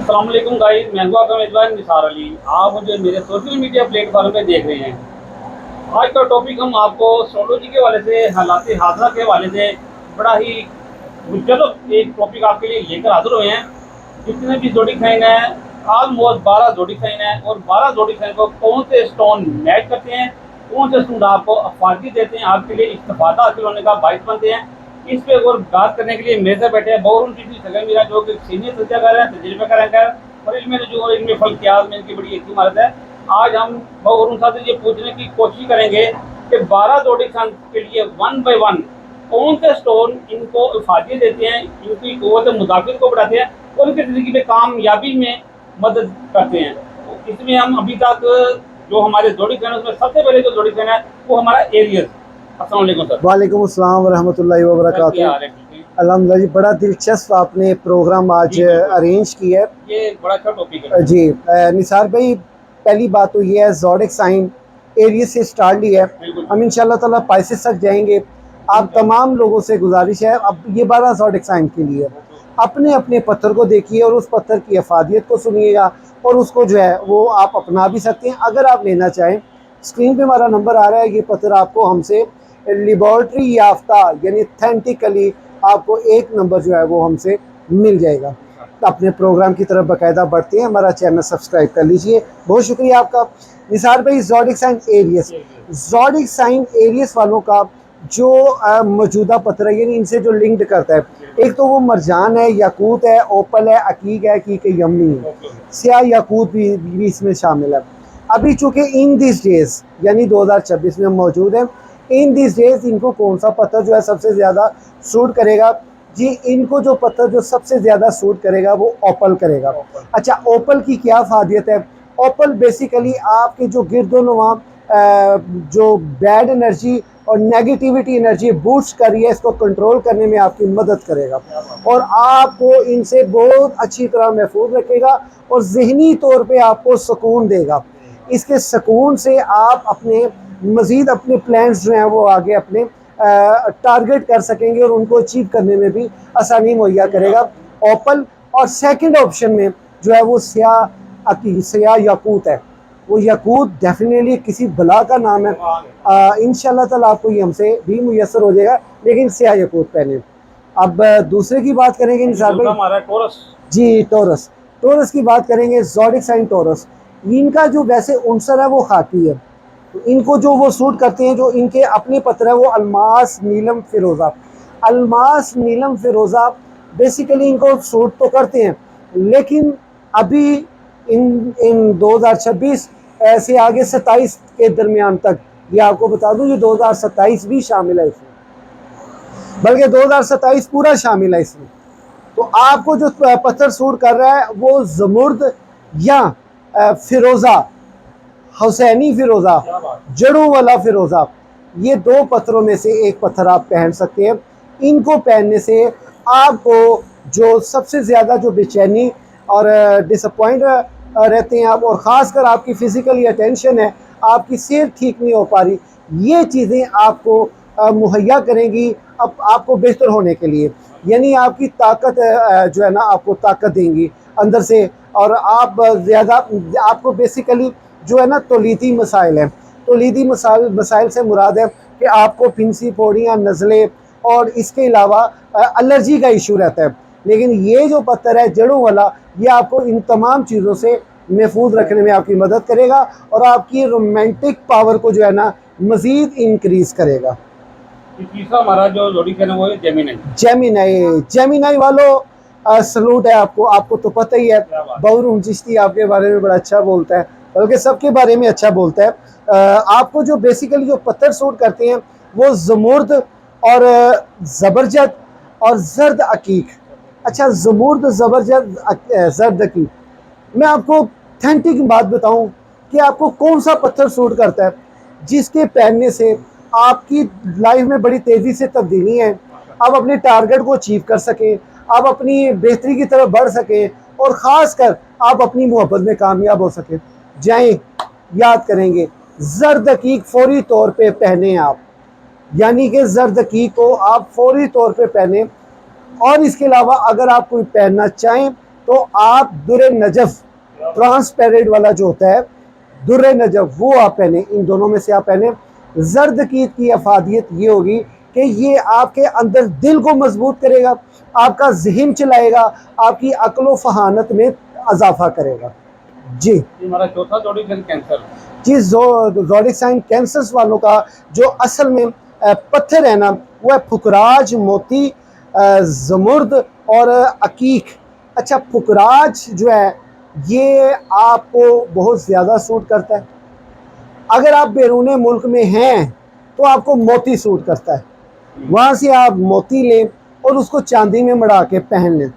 अस्सलाम वालेकुम गाइस, मैं हूं आपका मेज़बान निसार अली। आप मुझे मेरे सोशल मीडिया प्लेटफॉर्म पे देख रहे हैं। आज का टॉपिक हम आपको एस्ट्रोलॉजी के हवाले से, हालात हाज़िरा के हवाले से बड़ा ही दिलचस्प एक टॉपिक आपके लिए लेकर हाजिर हुए हैं। जितने भी ज़ोडिक साइन हैं, ऑलमोस्ट 12 ज़ोडिक साइन हैं और 12 ज़ोडिक साइन को कौन से स्टोन मैच करते हैं, कौन से स्टोन आपको अफादी देते हैं, आपके लिए इस्तेफादा हासिल होने का बाइस बनते हैं। इस पे और बात करने के लिए मेरे से बैठे हैं बहुरुन चिश्ती सगन मीरा, जो कि सीनियर सज्जाकार हैं, तजुर्बेकार एंकर और इनमें जो इनमें फल्कियात में इनकी बड़ी एक इमारत है। आज हम बहुरुन साहब से ये पूछने की कोशिश करेंगे कि 12 ज़ोडिक साइन के लिए वन बाय वन कौन से स्टोन इनको इफादियत देते हैं, इनकी क़ुव्वत मुदाफ़ित को बढ़ाते हैं और इनकी ज़िंदगी में कामयाबी में मदद करते हैं। तो इसमें हम अभी तक जो हमारे ज़ोडिक साइन है, उसमें सबसे पहले जो ज़ोडिक साइन है वो हमारा एरियस। अस्सलाम वालेकुम सर। वालेकुम अस्सलाम वरहमतुल्लाहि क्या वबरकातुहू। हाल है? ठीक है। अल्हम्दुलिल्लाह जी, बड़ा दिलचस्प आपने प्रोग्राम आज जी बिल्कुल, अरेंज किया है। ये बड़ा अच्छा टॉपिक है। जी निसार भाई, पहली बात तो ये है ज़ोडिक साइन एरियस से स्टार्ट लिया है। बिल्कुल हम इंशाल्लाह ताला पाइसेस तक जाएंगे। आप तमाम लोगों से गुजारिश है, अब ये 12 ज़ोडिक साइन के लिए अपने अपने पत्थर को देखिए और उस पत्थर की अफादियत को सुनिएगा और उसको जो है वो आप अपना भी सकते हैं। अगर आप लेना चाहें, स्क्रीन पे हमारा नंबर आ रहा है, ये पत्थर आपको हमसे लेबॉर्ट्री याफ्ता यानी ऑथेंटिकली आपको एक नंबर जो है वो हमसे मिल जाएगा। तो अपने प्रोग्राम की तरफ बाकायदा बढ़ते हैं, हमारा चैनल सब्सक्राइब कर लीजिए। बहुत शुक्रिया आपका। निसार भाई, zodiac sign Aries, zodiac sign Aries वालों का जो मौजूदा पत्थर है, यानी इनसे जो लिंक्ड करता है, एक तो वो मरजान है, याकूत है, ओपल है, अकीक है, यमनी है, स्याह याकूत भी इसमें शामिल है। अभी चूँकि इन दिस डेज यानी 2026 में हम मौजूद हैं, इन दिस डेज इनको कौन सा पत्थर जो है सबसे ज़्यादा सूट करेगा? जी, इनको जो पत्थर जो सबसे ज़्यादा सूट करेगा वो ओपल करेगा। अच्छा, ओपल की क्या फ़ायदियत है? ओपल बेसिकली आपके जो गिरदोनुमा जो बैड एनर्जी और नेगेटिविटी एनर्जी बूस्ट कर रही है, इसको कंट्रोल करने में आपकी मदद करेगा और आपको इनसे बहुत अच्छी तरह महफूज रखेगा और ज़हनी तौर पे आपको सुकून देगा। इसके सुकून से आप अपने मज़ीद अपने प्लान्स जो हैं वो आगे अपने टारगेट कर सकेंगे और उनको अचीव करने में भी आसानी मुहैया करेगा ओपल। और सेकंड ऑप्शन में जो है वो स्याह याकूत है। वो याकूत डेफिनेटली किसी बला का नाम है। इंशाल्लाह ताला आपको ये हमसे भी मुयसर हो जाएगा, लेकिन स्याह याकूत पहने। अब दूसरे की बात करेंगे निसार भाई। हमारा टोरस। जी, टोरस। टोरस की बात करेंगे, ज़ोडिक साइन टोरस। इनका जो वैसे उनसर है वो खाकी है, तो इनको जो वो सूट करते हैं, जो इनके अपने पत्थर है वो अल्मास, नीलम, फिरोज़ा। अल्मास, नीलम, फिरोज़ा बेसिकली इनको सूट तो करते हैं, लेकिन अभी इन 2026 ऐसे आगे 27 के दरमियान तक, ये आपको बता दूं, ये 2027 भी शामिल है इसमें, बल्कि 2027 पूरा शामिल है इसमें। तो आपको जो पत्थर सूट कर रहा है वो ज़मुर्द या फिरोज़ा, हुसैनी फिरोज़ा, जड़ों वाला फिरोज़ा, ये दो पत्थरों में से एक पत्थर आप पहन सकते हैं। इनको पहनने से आपको जो सबसे ज़्यादा जो बेचैनी और डिसअपॉइंट रहते हैं आप, और ख़ासकर आपकी फ़िज़िकल या टेंशन है, आपकी सेहत ठीक नहीं हो पा रही, ये चीज़ें आपको मुहैया करेंगी अब आपको बेहतर होने के लिए। यानी आपकी ताकत जो है ना, आपको ताकत देंगी अंदर से, और आप ज़्यादा आपको बेसिकली जो है ना तौलीदी मसाइल हैं। तौलीदी मसाइल से मुराद है कि आपको फिंसी, फोड़ियाँ, नज़लें और इसके अलावा एलर्जी का इशू रहता है। लेकिन ये जो पत्थर है जड़ों वाला, ये आपको इन तमाम चीज़ों से महफूज रखने में आपकी मदद करेगा और आपकी रोमांटिक पावर को जो है ना मज़ीद इंक्रीज़ करेगा। तीसरा हमारा जो ज़ोडिक साइन है वो है जेमिनी। जेमिनाई वालों, सलूट है आपको। आपको तो पता ही है, बहुरुन चिश्ती आपके बारे में बड़ा अच्छा बोलता है, बल्कि सबके बारे में अच्छा बोलता है। आपको जो बेसिकली जो पत्थर सूट करते हैं वो ज़मुर्द और ज़बरजद और जर्द अकीक। अच्छा, ज़मुर्द, ज़बरजद, जर्द अकीक, मैं आपको ऑथेंटिक बात बताऊं कि आपको कौन सा पत्थर सूट करता है जिसके पहनने से आपकी लाइफ में बड़ी तेज़ी से तब्दीली है, आप अपने टारगेट को अचीव कर सकें, आप अपनी बेहतरी की तरफ बढ़ सकें और ख़ास कर आप अपनी मोहब्बत में कामयाब हो सकें। जाएं, याद करेंगे, जर्द अकीक फौरी तौर पे पहने आप, यानी कि जर्द अकीक को आप फौरी तौर पे पहने। और इसके अलावा अगर आप कोई पहनना चाहें तो आप दुर्रे नजफ ट्रांसपेरेंट वाला जो होता है दुर्रे नजफ वो आप पहने, इन दोनों में से आप पहने। जर्द की अफादियत ये होगी कि ये आपके अंदर दिल को मजबूत करेगा, आपका जहन चलाएगा, आपकी अक्ल व फहानत में इजाफा करेगा। जी हमारा चौथा जोड़ी कैंसर। जी ज़ोडिक साइन कैंसर वालों का जो असल में पत्थर है ना वो है फुकराज, मोती, जमुर्द और अकीक। अच्छा, फुकराज जो है ये आपको बहुत ज़्यादा सूट करता है। अगर आप बैरून मुल्क में हैं तो आपको मोती सूट करता है, वहाँ से आप मोती लें और उसको चांदी में मढ़ा के पहन लें।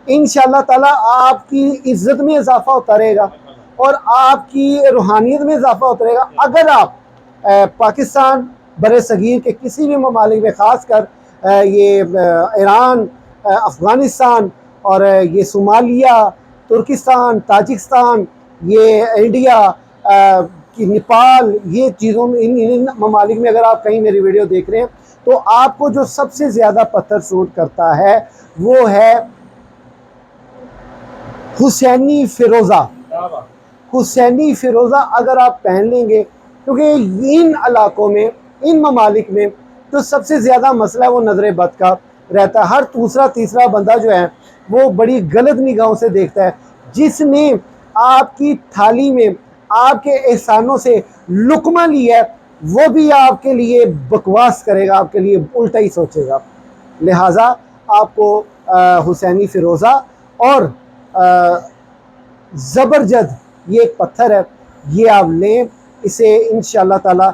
इंशाअल्लाह ताला आपकी इज़्ज़त में इजाफा होता रहेगा और आपकी रूहानियत में इजाफा होता रहेगा। अगर आप पाकिस्तान बर सगीर के किसी भी ममालिक में, ख़ास कर ये ईरान, अफ़गानिस्तान और ये सोमालिया, तुर्किस्तान, ताजिकिस्तान, ये इंडिया कि नेपाल, ये चीज़ों में इन ममालिक में अगर आप कहीं मेरी वीडियो देख रहे हैं तो आपको जो सबसे ज़्यादा पत्थर सूट करता है वो है हुसैनी फ़िरोज़ा। हुसैनी फ़िरोज़ा अगर आप पहन लेंगे, क्योंकि इन इलाकों में, इन ममालिक में तो सबसे ज़्यादा मसला है वो नज़र बद का रहता है। हर दूसरा तीसरा बंदा जो है वो बड़ी गलत निगाहों से देखता है। जिसने आपकी थाली में आपके एहसानों से लुकमा लिया है वो भी आपके लिए बकवास करेगा, आपके लिए उल्टा ही सोचेगा। लिहाजा आपको हुसैनी फ़िरोज़ा और ज़बरजद ये एक पत्थर है, ये आप लें। इसे इंशाअल्लाह ताला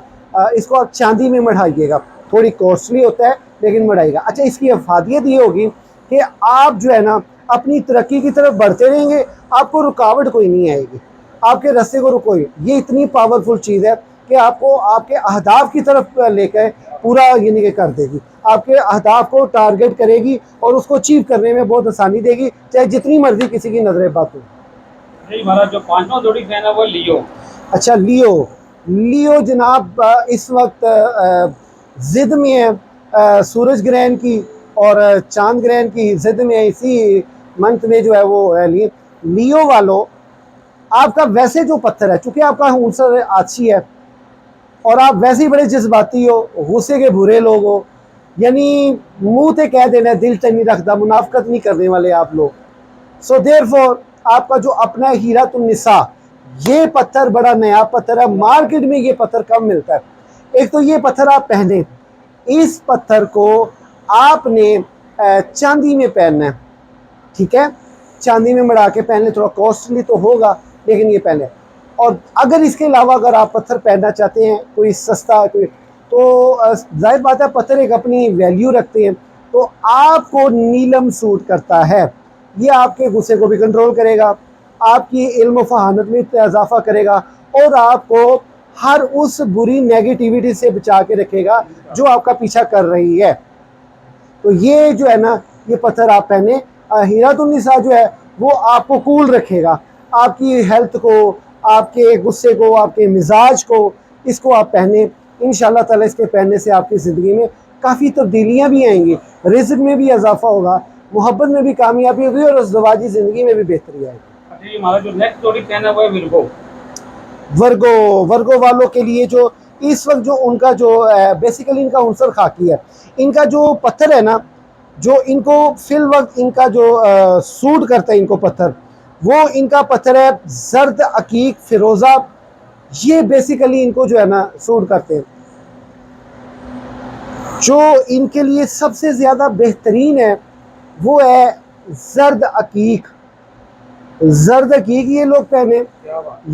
इसको आप चांदी में मढ़ाइएगा, थोड़ी कॉस्टली होता है लेकिन मढ़ाइएगा। अच्छा, इसकी अफादियत ये होगी कि आप जो है ना अपनी तरक्की की तरफ बढ़ते रहेंगे, आपको रुकावट कोई नहीं आएगी, आपके रास्ते को रुकोगे। ये इतनी पावरफुल चीज़ है कि आपको आपके अहदाफ की तरफ लेकर पूरा यानी कि कर देगी, आपके अहदाफ को टारगेट करेगी और उसको अचीव करने में बहुत आसानी देगी, चाहे जितनी मर्जी किसी की नजरें बात हो। हमारा जो पांचवा जोड़ी फैन है वो लियो। अच्छा, लियो जनाब इस वक्त ज़िद में है सूरज ग्रहण की और चांद ग्रहण की ज़िद में है। इसी मंथ में जो है वो है लियो वालों, आपका वैसे जो पत्थर है, चूँकि आपका उनसर आछी है और आप वैसे ही बड़े जज्बाती हो, गुस्से के बुरे लोग हो, यानी मुंह से कह देना दिल से नहीं रखता, मुनाफकत नहीं करने वाले आप लोग। सो देयरफॉर आपका जो अपना हीरातुन्निसा, ये पत्थर बड़ा नया पत्थर है, मार्केट में ये पत्थर कम मिलता है। एक तो ये पत्थर आप पहने, इस पत्थर को आपने चांदी में पहनना है, ठीक है, चांदी में मढ़ा के पहनने। थोड़ा कॉस्टली तो होगा लेकिन ये पहने। और अगर इसके अलावा अगर आप पत्थर पहनना चाहते हैं कोई सस्ता कोई, तो जाहिर बात है पत्थर एक अपनी वैल्यू रखते हैं। तो आपको नीलम सूट करता है, ये आपके गुस्से को भी कंट्रोल करेगा, आपकी इल्म फहानत में इजाफा करेगा और आपको हर उस बुरी नेगेटिविटी से बचा के रखेगा जो आपका पीछा कर रही है। तो ये जो है ना ये पत्थर आप पहने। हीरातुन्निसा जो है वो आपको कूल रखेगा, आपकी हेल्थ को, आपके गुस्से को, आपके मिजाज को, इसको आप पहने। इंशाअल्लाह ताला इसके पहनने से आपकी ज़िंदगी में काफ़ी तब्दीलियाँ भी आएंगी, रिज़्क़ में भी इजाफा होगा, मोहब्बत में भी कामयाबी होगी और ज़वाजी ज़िंदगी में भी बेहतरी आएगी। अच्छा, हमारा जो नेक्स्ट जोड़ी फैन है वो है वर्गो वालों के लिए जो इस वक्त जो उनका जो बेसिकली इनका उनसर खाकी है, इनका जो पत्थर है ना, जो इनको फिल वक्त इनका जो सूट करता है इनको पत्थर, वो इनका पत्थर है जर्द अकीक फ़िरोज़ा। ये बेसिकली इनको जो है ना सूट करते हैं। जो इनके लिए सबसे ज़्यादा बेहतरीन है वो है जर्द अकीक। जर्द अकीक ये लोग पहने,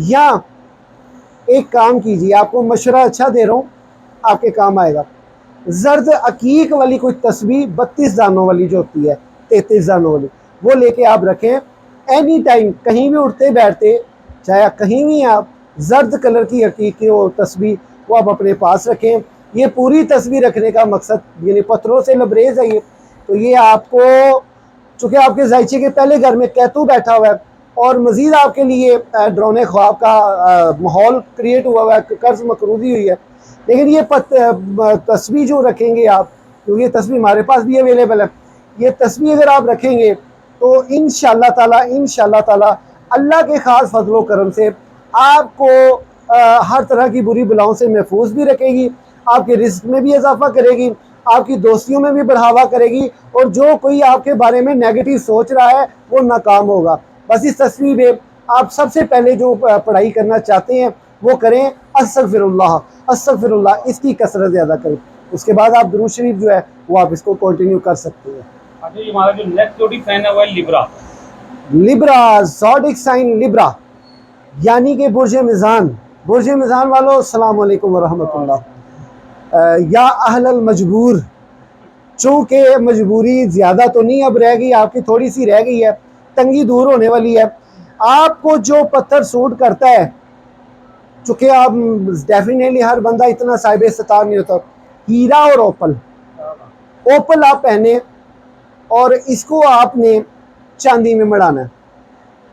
या एक काम कीजिए, आपको मशवरा अच्छा दे रहा हूँ, आपके काम आएगा। जर्द अकीक वाली कोई तस्बीह 32 दानों वाली जो होती है, 33 दानों वाली, वो लेके आप रखें। एनी टाइम कहीं भी उठते बैठते, चाहे कहीं भी आप जर्द कलर की अकीक की वो तस्बीह वो आप अपने पास रखें। ये पूरी तस्बीह रखने का मकसद यानी पत्थरों से लबरेज है ये, तो ये आपको, चूँकि आपके जायचे के पहले घर में कैतू बैठा हुआ है और मज़ीद आपके लिए डराने ख्वाब का माहौल क्रिएट हुआ है, कर्ज मकरूदी हुई है। लेकिन ये तस्बीह जो रखेंगे आप, क्योंकि ये तस्बीह हमारे पास भी अवेलेबल है, ये तस्बीह अगर आप रखेंगे तो इंशाल्लाह ताला अल्लाह के ख़ास फजलो करम से आपको हर तरह की बुरी बलाओं से महफूज भी रखेगी, आपके रिस्क में भी इजाफा करेगी, आपकी दोस्तियों में भी बढ़ावा करेगी, और जो कोई आपके बारे में नेगेटिव सोच रहा है वो नाकाम होगा। बस इस तस्वीर में आप सबसे पहले जो पढ़ाई करना चाहते हैं वो करें, अस्तगफिरुल्लाह अस्तगफिरुल्लाह, इसकी कसरत ज़्यादा करें। उसके बाद आप दुरूद शरीफ जो है वो आप इसको कंटिन्यू कर सकते हैं। अच्छा, ये हमारा जो नेक्स्ट जोड़ी फैन है वो है Libra. Libra, zodiac sign Libra, यानी कि बुर्ज मिज़ान वालों, अस्सलाम वालेकुम व रहमतुल्लाह। या अहलल मजबूर, चूँकि मजबूरी ज़्यादा तो नहीं अब रह गई, आपकी थोड़ी सी रह गई है, तंगी दूर होने वाली है। आपको जो पत्थर सूट करता है, चूँकि आप डेफिनेटली हर बंदा इतना साहिब इस्तितार नहीं होता, हीरा और ओपल आप पहने और इसको आपने चांदी में मढ़ाना है।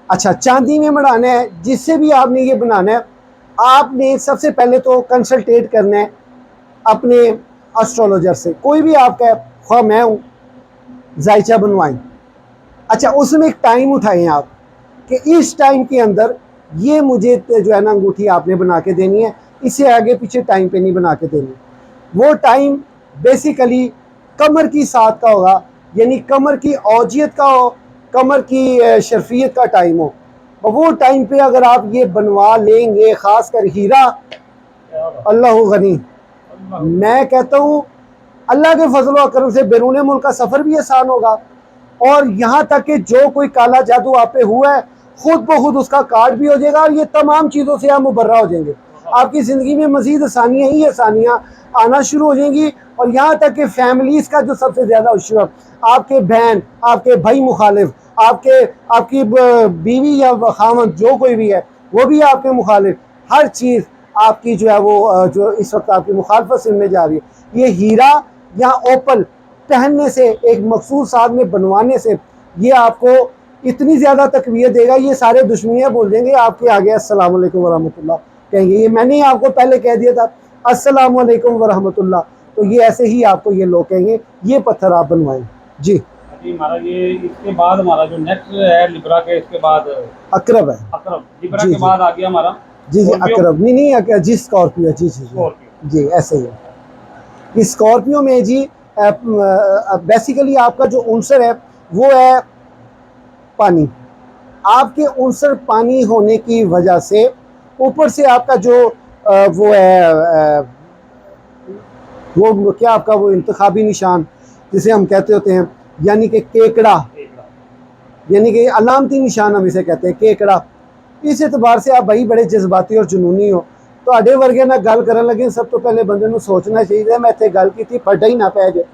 अच्छा, चांदी में मढ़ाना है, जिससे भी आपने ये बनाना है, आपने सबसे पहले तो कंसल्टेट करना है अपने एस्ट्रोलॉजर से। कोई भी आपका, ख्वाह मैं हूँ, जायचा बनवाएं। अच्छा, उसमें एक टाइम उठाएं आप कि इस टाइम के अंदर ये मुझे जो है ना अंगूठी आपने बना के देनी है, इससे आगे पीछे टाइम पे नहीं बना के देनी। वो टाइम बेसिकली कमर की साथ का होगा, यानी कमर की औजियत का हो, कमर की शर्फियत का टाइम हो। और वो टाइम पे अगर आप ये बनवा लेंगे, ख़ास कर हीरा, अल्लाह गनी, मैं कहता हूँ अल्लाह के फजल व करम से बैरून मुल्क का सफ़र भी आसान होगा, और यहाँ तक कि जो कोई काला जादू आप पे हुआ है खुद ब खुद उसका कार्ड भी हो जाएगा, और ये तमाम चीज़ों से आप मुबर्रा हो जाएंगे। आपकी ज़िंदगी में मज़ीद आसानियाँ ही आसानियाँ आना शुरू हो जाएंगी। और यहाँ तक कि फैमिलीज़ का जो सबसे ज़्यादा इशू है, आपके बहन, आपके भाई मुखालिफ, आपकी बीवी या खामन जो कोई भी है वो भी आपके मुखालिफ, हर चीज़ आपकी जो है वो जो इस वक्त आपकी मुखालफत से में जा रही है, ये हीरा या ओपल पहनने से, एक मखसूस साथ में बनवाने से, ये आपको इतनी ज़्यादा तकवीत देगा, ये सारे दुश्मनियाँ बोल देंगे आपके आगे अस्सलाम वालेकुम वरहमतुल्लाह कहेंगे। ये मैंने ही आपको पहले कह दिया था अस्सलाम वालेकुम वरहमतुल्लाह, तो ये ऐसे ही आपको ये लोग कहेंगे। ये पत्थर आप बनवाएं जी। हमारा ये इसके बाद हमारा जो नेक्स्ट है लिब्रा के, इसके बाद अकरब है। अकरब, लिब्रा के बाद आ गया हमारा जी अकरब, नहीं जी स्कॉर्पियो, जी जी ऐसे ही है। इस स्कॉर्पियो में जी बेसिकली आपका जो उनसर है वो है पानी। आपके उनसर पानी होने की वजह से ऊपर से आपका जो वो है वो क्या आपका वो इंतखाबी निशान जिसे हम कहते होते हैं, यानी कि केकड़ा, यानी कि अलामती निशान हम इसे कहते हैं, केकड़ा। इस एतबार से आप भाई बड़े जज्बाती और जुनूनी हो, तो वर्गे ना गल करन लगे सब तो पहले बंदे को सोचना चाहिए मैं इतने गल की थी फटा ही ना पै जाए,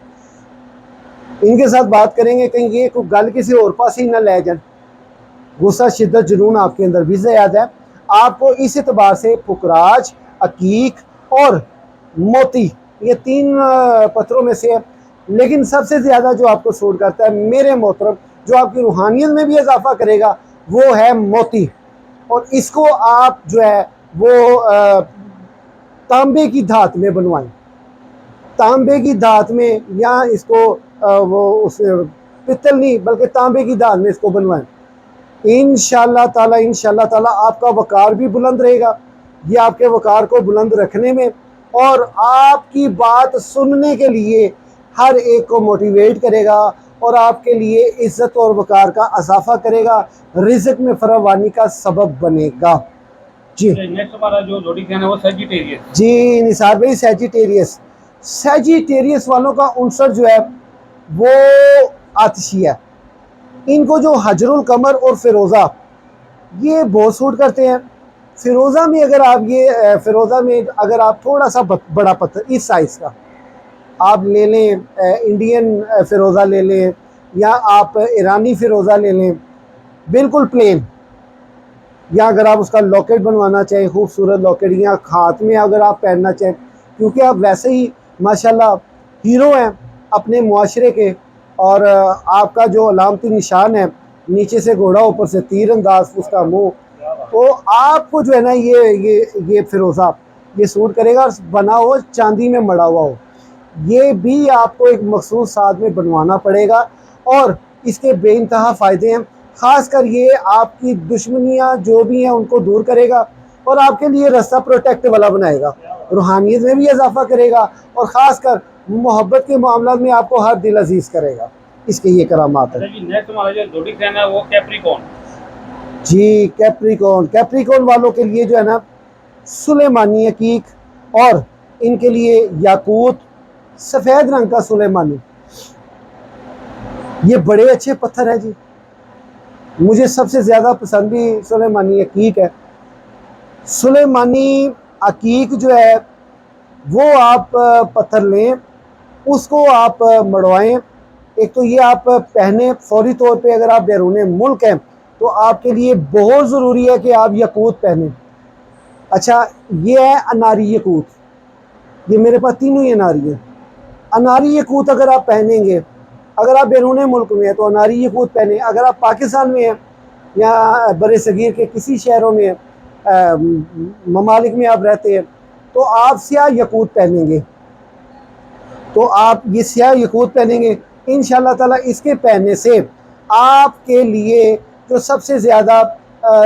इनके साथ बात करेंगे कहीं ये कोई गल किसी और पास ही ना ले जाए। गुस्सा, शिद्दत, जुनून आपके अंदर भी ज़्यादा है। आपको इस एतबार से पुखराज, अकीक और मोती, ये 3 पत्थरों में से है, लेकिन सबसे ज़्यादा जो आपको सूट करता है मेरे मोहतरम, जो आपकी रूहानियत में भी इजाफा करेगा, वो है मोती। और इसको आप जो है वो तांबे की धात में बनवाएं, तांबे की धात में, या इसको वो उस पित्तल नहीं बल्कि तांबे की धात में इसको बनवाएं। इंशाअल्लाह ताला आपका वकार भी बुलंद रहेगा। ये आपके वकार को बुलंद रखने में और आपकी बात सुनने के लिए हर एक को मोटिवेट करेगा और आपके लिए इज्जत और वकार का इजाफा करेगा, रिज़्क में फरावानी का सबब बनेगा जी। नेक्स्ट हमारा जो जोड़ी फैन है वो सैजिटेरियस जी। निसार भाई, सैजिटेरियस वालों का उनसर जो है वो आतिशी है। इनको जो हजरुल कमर और फिरोज़ा ये बहुत सूट करते हैं। फिरोज़ा में अगर आप थोड़ा सा बड़ा पत्थर इस साइज़ का आप ले लें, इंडियन फ़िरोज़ा ले लें या आप ईरानी फ़िरोज़ा ले लें, बिल्कुल प्लेन, या अगर आप उसका लॉकेट बनवाना चाहें, खूबसूरत लॉकेट, या हाथ में अगर आप पहनना चाहें, क्योंकि आप वैसे ही माशाल्लाह हीरो हैं अपने मुआशरे के, और आपका जो अलामती निशान है, नीचे से घोड़ा ऊपर से तीर अंदाज उसका मुँह, तो आपको जो है ना ये फ़िरोज़ा ये सूट करेगा। और बना हो चांदी में मड़ा हुआ हो, ये भी आपको एक मखसूस साथ में बनवाना पड़ेगा। और इसके बेइंतहा फ़ायदे हैं। ख़ासकर ये आपकी दुश्मनियाँ जो भी हैं उनको दूर करेगा और आपके लिए रास्ता प्रोटेक्ट वाला बनाएगा, रूहानियत में भी इजाफा करेगा और ख़ासकर मोहब्बत के मामला में आपको हर दिल अजीज़ करेगा। इसके ये करामात अच्छा है। जी, नेक्स्ट हमारा जो ज़ोडिक साइन है वो कैप्रिकॉर्न। जी, कैप्रिकॉर्न, कैप्रिकॉर्न वालों के लिए जो है ना सुलेमानी अकीक और इनके लिए याकूत, सफ़ेद रंग का सुलेमानी, ये बड़े अच्छे पत्थर हैं जी। मुझे सबसे ज़्यादा पसंद भी सुलेमानी अकीक है। सुलेमानी अकीक जो है वो आप पत्थर लें, उसको आप मढ़वाएं। एक तो ये आप पहने फौरी तौर पे, अगर आप बैरून मुल्क हैं तो आपके लिए बहुत ज़रूरी है कि आप यकूत पहने। अच्छा, ये है अनारी यकूत, ये मेरे पास तीनों ही अनारी हैं। अनारी यकूत अगर आप पहनेंगे, अगर आप बैरून मुल्क में हैं तो अनारी यकूत पहने। अगर आप पाकिस्तान में हैं या बरे सगीर के किसी शहरों में ममालिक में आप रहते हैं तो आप स्याह यकूत पहनेंगे। तो आप ये स्याह यकूत पहनेंगे, इंशाअल्लाह ताला इसके पहनने से आपके लिए जो सबसे ज़्यादा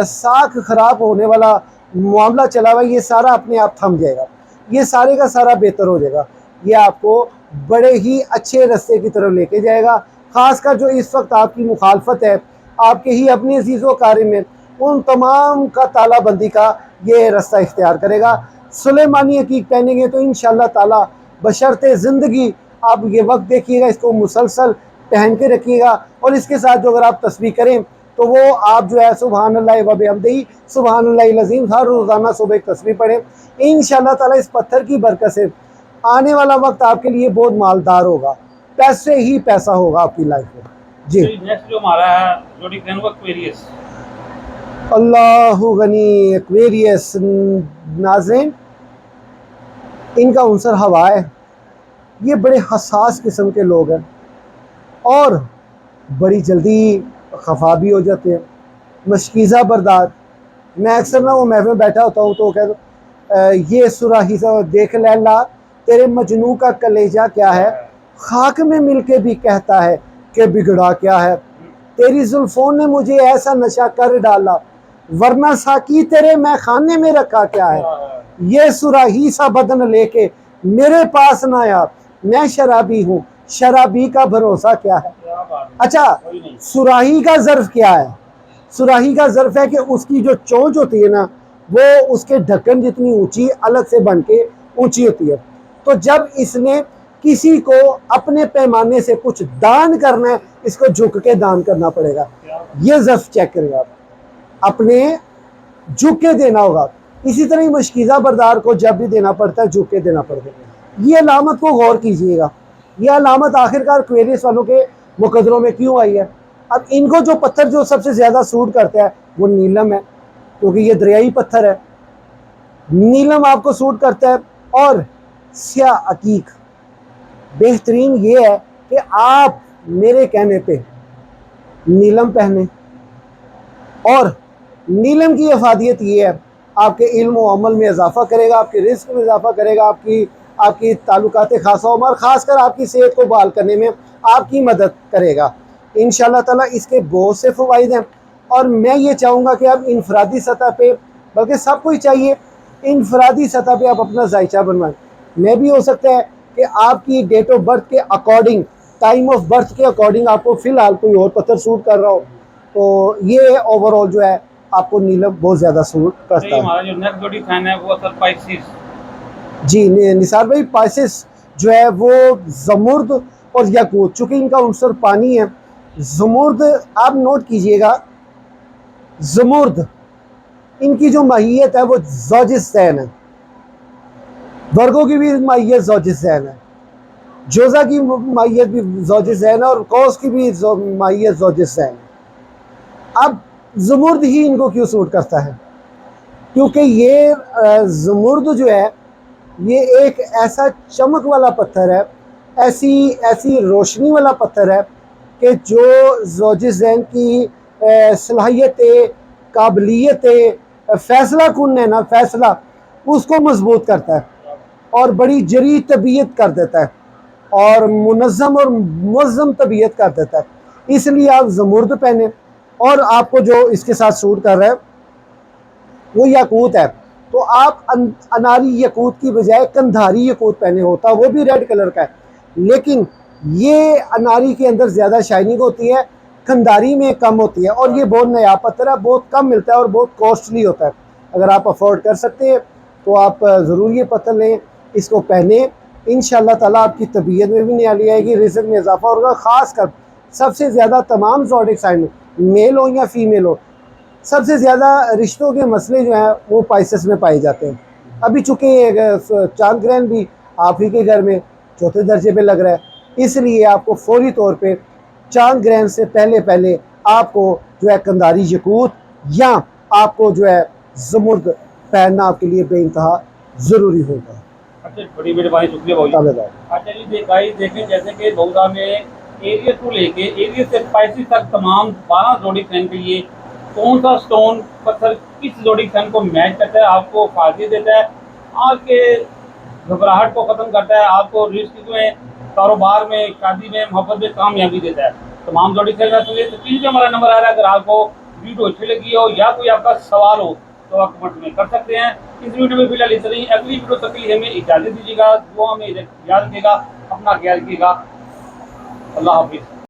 साख ख़राब होने वाला मामला चला हुआ ये सारा अपने आप थम जाएगा, ये सारे का सारा बेहतर हो जाएगा। ये आपको बड़े ही अच्छे रास्ते की तरफ लेके जाएगा। ख़ासकर जो इस वक्त आपकी मुखालफत है आपके ही अपने अजीज़ व कारी में, उन तमाम का तालाबंदी का ये रास्ता इख्तियार करेगा। सुलेमानी अकीक पहनेंगे तो इंशाअल्लाह ताला बशर्ते ज़िंदगी, आप ये वक्त देखिएगा, इसको मुसलसल पहन के रखिएगा और इसके साथ जो अगर आप तस्बीह करें तो वो आप जो है सुबहानल्लाह व बिहम्दिही सुबहानल्लाहिल अज़ीम हर रोज़ाना सुबह एक तस्बीह पढ़ें। इंशाअल्लाह ताला इस पत्थर की बरकत से आने वाला वक्त आपके लिए बहुत मालदार होगा, पैसे ही पैसा होगा आपकी लाइफ में जी। नेक्स्ट जो हमारा है ज़ोडिक साइन वो एक्वेरियस। अल्लाहु गनी एक्वेरियस नाज़रीन, इनका उनसर हवा है। ये बड़े हसास किस्म के लोग हैं और बड़ी जल्दी खफा भी हो जाते हैं, मशकीज़ा बर्दार। मैं अक्सर ना वो महफ़िल में बैठा होता हूँ तो कहता ये सुराही सा देख लैला तेरे मजनू का कलेजा क्या है, खाक में मिल के भी कहता है कि बिगड़ा क्या है। तेरी जुल्फ़ों ने मुझे ऐसा नशा कर डाला, वरना साकी तेरे मैं खाने में रखा क्या है। ये सुराही सा बदन लेके मेरे पास ना आ, मैं शराबी हूँ, शराबी का भरोसा क्या है। अच्छा, सुराही का ज़र्फ़ क्या है? सुराही का ज़र्फ़ है कि उसकी जो चोंच होती है ना वो उसके ढक्कन जितनी ऊंची अलग से बन के ऊंची होती है। तो जब इसने किसी को अपने पैमाने से कुछ दान करना है, इसको झुक के दान करना पड़ेगा। ये ज़र्फ़ चेक करें आप, अपने झुक के देना होगा। इसी तरह ही मशकीज़ा बरदार को जब भी देना पड़ता है झुक के देना पड़ता है। ये अलामत को गौर कीजिएगा, ये अलामत आखिरकार एक्वेरियस वालों के मुकदरों में क्यों आई है। अब इनको जो पत्थर जो सबसे ज़्यादा सूट करता है वो नीलम है, क्योंकि ये दरियाई पत्थर है। नीलम आपको सूट करता है और स्याह अकीक। बेहतरीन ये है कि आप मेरे कहने पे नीलम पहने और नीलम की अफादियत ये है आपके इल्म व अमल में इजाफा करेगा, आपके रिस्क में इजाफा करेगा, आपकी ताल्लुकात खासा और ख़ासकर आपकी सेहत को बहाल करने में आपकी मदद करेगा। इंशाअल्लाह ताला इसके बहुत से फ़वाइद हैं और मैं ये चाहूँगा कि आप इनफरादी सतह पे, बल्कि सबको ही चाहिए इनफरादी सतह पे आप अपना जायचा बनवाएं। मैं भी हो सकता है कि आपकी डेट ऑफ बर्थ के अकॉर्डिंग, टाइम ऑफ बर्थ के अकॉर्डिंग आपको फ़िलहाल कोई और पत्थर सूट कर रहा हो, तो ये ओवरऑल जो है आपको नीलम बहुत ज़्यादा सूट करता है। हमारा जो नेक्स्ट ज़ोडिक साइन है वो सर पाइसिस। जी निसार भाई, पाइसिस जो है वो ज़मुर्द और याकूत, चूँकि इनका उनसर पानी है। ज़मुर्द आप नोट कीजिएगा, ज़मुर्द इनकी जो माहियत है वो ज़ौजिस्सैन है। वर्गों की भी माहियत ज़ौजिस्सैन है, जोज़ा की माहियत भी ज़ौजिस्सैन है और कौस की भी माहियत ज़ौजिस्सैन है। अब ज़मुर्द ही इनको क्यों सूट करता है? क्योंकि ये ज़मुर्द जो है ये एक ऐसा चमक वाला पत्थर है, ऐसी रोशनी वाला पत्थर है कि जो ज़ौजिस्सैन की सलाहियतें, काबिलियतें, फ़ैसला कुन है ना, फ़ैसला उसको मजबूत करता है और बड़ी जरी तबीयत कर देता है और मुनज़्ज़म और मुनज़्ज़म तबीयत कर देता है। इसलिए आप ज़मुर्द पहने, और आपको जो इसके साथ सूट कर रहा है वो याकूत है, तो आप अनारी यकूत की बजाय कंधारी यकूत पहने, होता वो भी रेड कलर का है, लेकिन ये अनारी के अंदर ज़्यादा शाइनिंग होती है, कंधारी में कम होती है, और ये बहुत नया पत्थर है, बहुत कम मिलता है और बहुत कॉस्टली होता है। अगर आप अफोर्ड कर सकते हैं तो आप ज़रूर ये पत्थर लें, इसको पहने, इंशाअल्लाह ताला आपकी तबीयत में भी नियाली आएगी, रिज़्क में इजाफा होगा। ख़ास कर सबसे ज़्यादा तमाम ज़ोडिक साइन में, मेल हो या फीमेल हो, सबसे ज़्यादा रिश्तों के मसले जो हैं वो पाइसेस में पाए जाते हैं। अभी चूँकि चांद ग्रहण भी आप ही के घर में चौथे दर्जे पे लग रहा है, इसलिए आपको फौरी तौर पे चांद ग्रहण से पहले पहले आपको जो है कंधारी यकूत या आपको जो है ज़मुर्द पहनना आपके लिए बेइंतहा ज़रूरी होगा। अच्छा, बड़ी मेहरबानी, शुक्रिया भाई। ताबेदार। अच्छा जी, गाइस देखें, जैसे कि बगुड़ा में एरियस को लेके एरियस से स्पाइसिस तक तमाम 12 जोड़ी फैन के लिए कौन सा स्टोन पत्थर किस जोड़ी फैन को मैच करता है, आपको फायदे देता है, आपके घबराहट को ख़त्म करता है, आपको रिस्क में, कारोबार में, शादी में, मोहब्बत में कामयाबी देता है। तमाम जोड़ी फैन तो स्क्रीन पे हमारा नंबर आ रहा है। अगर आपको वीडियो अच्छी लगी हो या कोई आपका सवाल हो तो आप कमेंट में कर सकते हैं। इस वीडियो में फिलहाल इतना ही। अगली वीडियो तक के लिए हमें इजाज़त दीजिएगा। दुआ में याद रखिएगा, अपना ख्याल रखिएगा। अल्लाह हाफिज़।